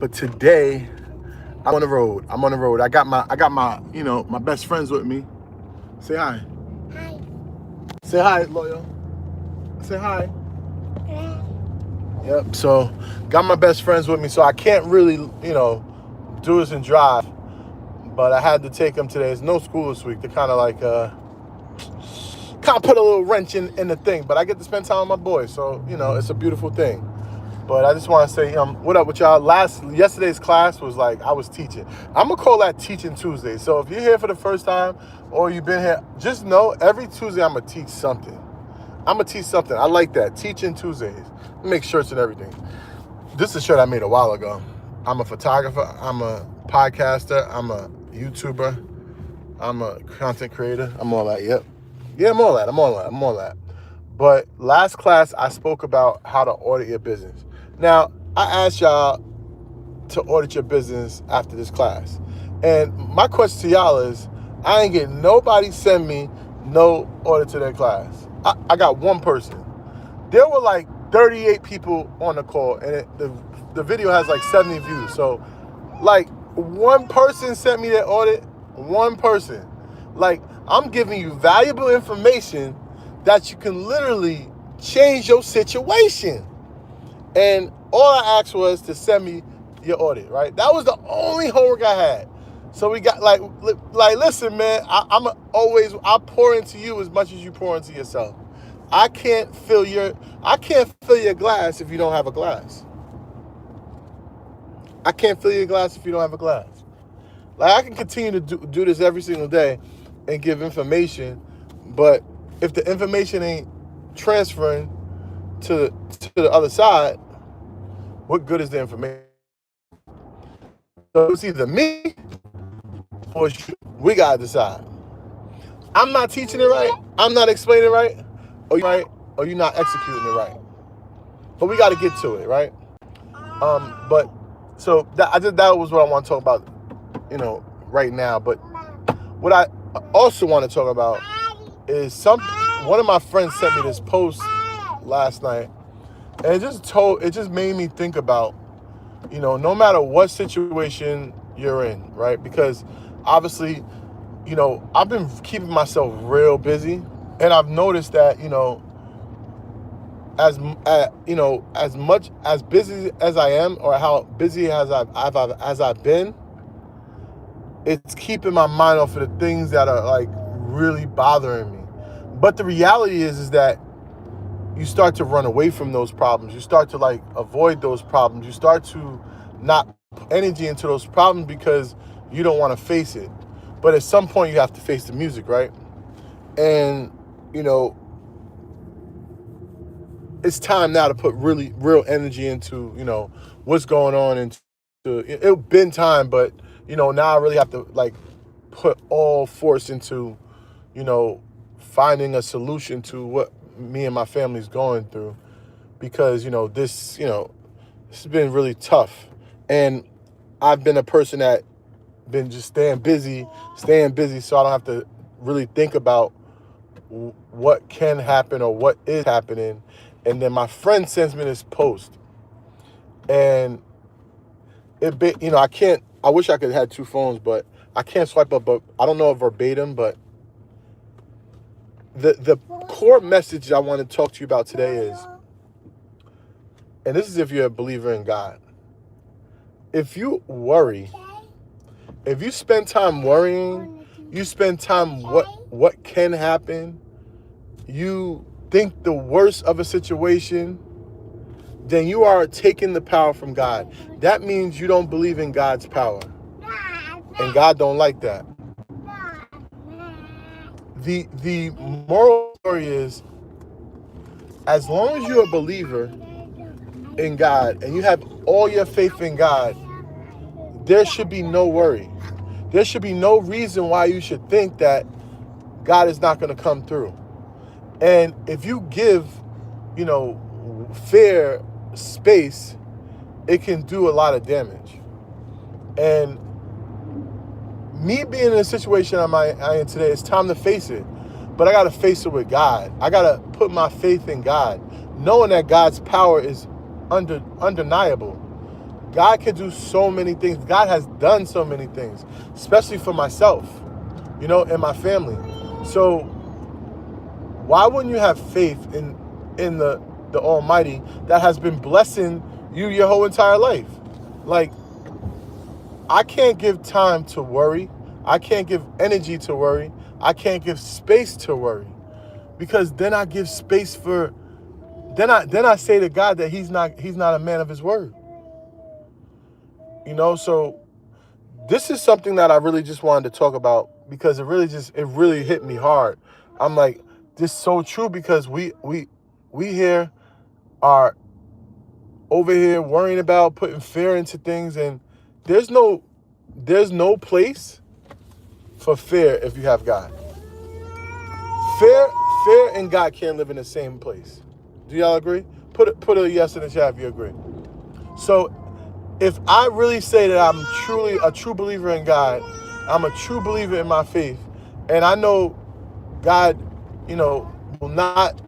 But today I'm on the road. I got my my best friends with me. Say hi. Hi. Say hi, loyal. Say hi. Hi. Yep. So got my best friends with me, so I can't really, do this and drive. But I had to take them today. There's no school this week. They're kind of like kind of put a little wrench in the thing. But I get to spend time with my boys, so it's a beautiful thing. But I just want to say, what up with y'all? Yesterday's class was like I was teaching. I'm gonna call that Teaching Tuesday. So if you're here for the first time or you've been here, just know every Tuesday I'm gonna teach something. I like that. Teaching Tuesdays. Make shirts and everything. This is a shirt I made a while ago. I'm a photographer. I'm a podcaster. I'm a YouTuber. I'm a content creator. I'm all that. Yep. Yeah, I'm all that. But last class, I spoke about how to audit your business. Now, I asked y'all to audit your business after this class. And my question to y'all is, I ain't getting nobody send me no audit to their class. I got one person. There were like 38 people on the call, and the video has like 70 views. So, like, one person sent me their audit. One person. Like, I'm giving you valuable information that you can literally change your situation. And all I asked was to send me your audit, right? That was the only homework I had. So we got like listen, man, I pour into you as much as you pour into yourself. I can't fill your glass if you don't have a glass. I can't fill your glass if you don't have a glass. Like, I can continue to do this every single day and give information, but if the information ain't transferring to the other side, what good is the information? So it's either me or you. We gotta decide. I'm not teaching it right. I'm not explaining it right. Or you're not executing it right. But we gotta get to it, right? But so that was what I want to talk about, right now. But what I also want to talk about is one of my friends sent me this post last night, and it just made me think about, no matter what situation you're in, right? Because obviously, I've been keeping myself real busy, and I've noticed that, as much as busy as I am, or how busy as I've been, it's keeping my mind off of the things that are like really bothering me. But the reality is that you start to run away from those problems. You start to like avoid those problems. You start to not put energy into those problems because you don't want to face it. But at some point you have to face the music, right? And, it's time now to put really real energy into, what's going on. It's been time, but, now I really have to like put all force into, finding a solution to what me and my family's going through, because, this has been really tough. And I've been a person that been just staying busy, so I don't have to really think about what can happen or what is happening. And then my friend sends me this post, and I wish I could have had two phones, but I can't swipe up, but I don't know verbatim, but the core message I want to talk to you about today is, and this is if you're a believer in God, if you worry, if you spend time worrying, you spend time what can happen, you think the worst of a situation, then you are taking the power from God. That means you don't believe in God's power. And God don't like that. The moral story is, as long as you're a believer in God and you have all your faith in God, there should be no worry. There should be no reason why you should think that God is not going to come through. And if you give, fear space, it can do a lot of damage. And me being in a situation I am today, it's time to face it. But I got to face it with God. I got to put my faith in God, knowing that God's power is undeniable. God can do so many things. God has done so many things, especially for myself, and my family. So why wouldn't you have faith in the Almighty that has been blessing you your whole entire life? Like, I can't give time to worry. I can't give energy to worry. I can't give space to worry, because then I give space for. Then I say to God that He's not a man of His word. So this is something that I really just wanted to talk about, because it really hit me hard. I'm like, this is so true, because we here are over here worrying about putting fear into things, and there's no place for fear if you have God. Fear and God can't live in the same place. Do y'all agree? Put a yes in the chat if you agree. So if I really say that I'm truly a true believer in God, I'm a true believer in my faith, and I know God, will not